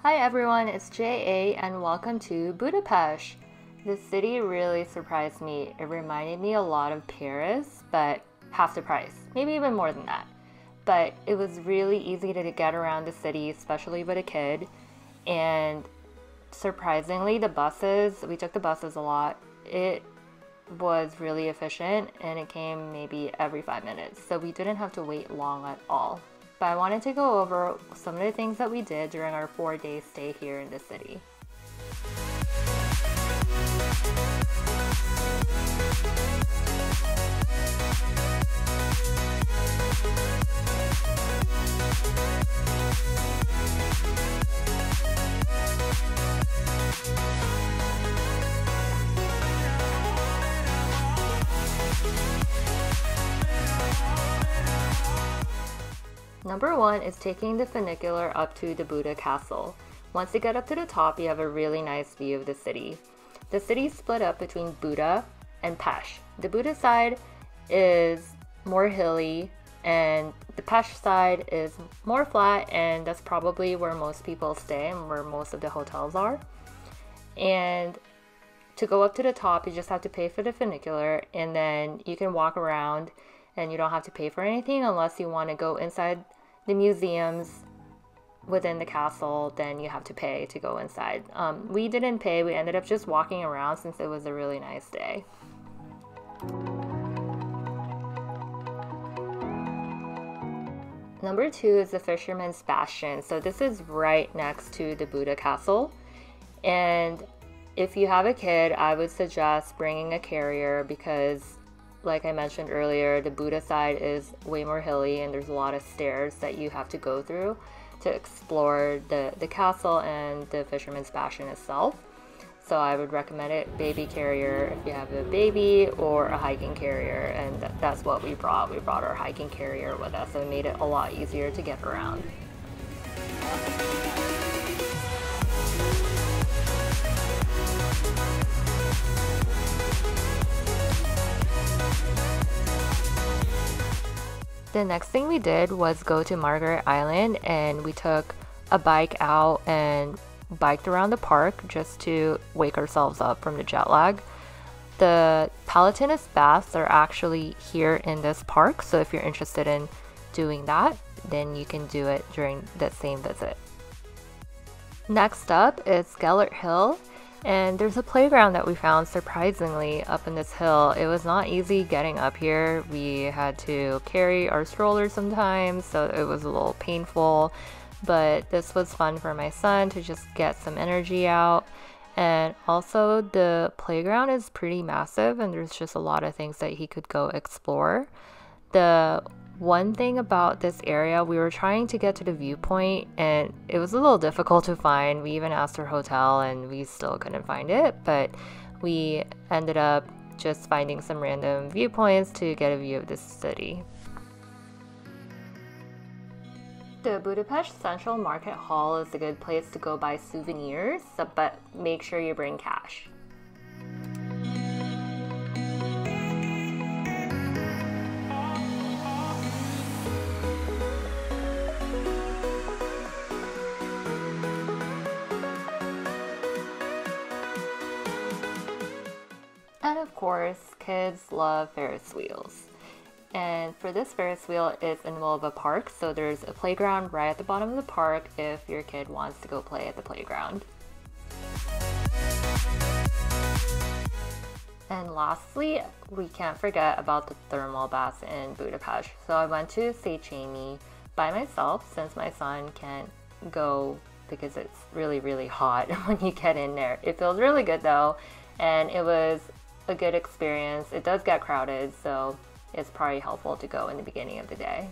Hi everyone, it's JA and welcome to Budapest. This city really surprised me. It reminded me a lot of Paris, but half the price, maybe even more than that. But it was really easy to get around the city, especially with a kid. And surprisingly, we took the buses a lot. It was really efficient and it came maybe every 5 minutes, so we didn't have to wait long at all. But I wanted to go over some of the things that we did during our 4-day stay here in the city. Number 1 is taking the funicular up to the Buda castle. Once you get up to the top, you have a really nice view of the city. The city is split up between Buda and Pest. The Buda side is more hilly and the Pest side is more flat, and that's probably where most people stay and where most of the hotels are. And to go up to the top, you just have to pay for the funicular, and then you can walk around and you don't have to pay for anything unless you want to go inside the museums within the castle. Then you have to pay to go inside. We didn't pay, we ended up just walking around since it was a really nice day. Number 2 is the Fisherman's Bastion. So this is right next to the Buda castle, and if you have a kid, I would suggest bringing a carrier because, like I mentioned earlier, the Buda side is way more hilly and there's a lot of stairs that you have to go through to explore the castle and the Fisherman's Bastion itself. So I would recommend it, baby carrier if you have a baby, or a hiking carrier, and that's what we brought. We brought our hiking carrier with us, so it made it a lot easier to get around. The next thing we did was go to Margaret Island, and we took a bike out and biked around the park just to wake ourselves up from the jet lag. The Palatinus baths are actually here in this park, so if you're interested in doing that, then you can do it during that same visit. Next up is Gellert Hill, and there's a playground that we found surprisingly up in this hill. It was not easy getting up here. We had to carry our stroller sometimes, so it was a little painful, but this was fun for my son to just get some energy out. And also the playground is pretty massive and there's just a lot of things that he could go explore. The one thing about this area, we were trying to get to the Viewpoint and it was a little difficult to find. We even asked our hotel and we still couldn't find it, but we ended up just finding some random viewpoints to get a view of the city. The Budapest Central Market Hall is a good place to go buy souvenirs, but make sure you bring cash. And of course, kids love Ferris wheels. And for this Ferris wheel, it's in the middle of a park, so there's a playground right at the bottom of the park if your kid wants to go play at the playground. And lastly, we can't forget about the thermal baths in Budapest. So I went to Szechenyi by myself since my son can't go because it's really, really hot when you get in there. It feels really good though, and it was a good experience. It does get crowded, so it's probably helpful to go in the beginning of the day.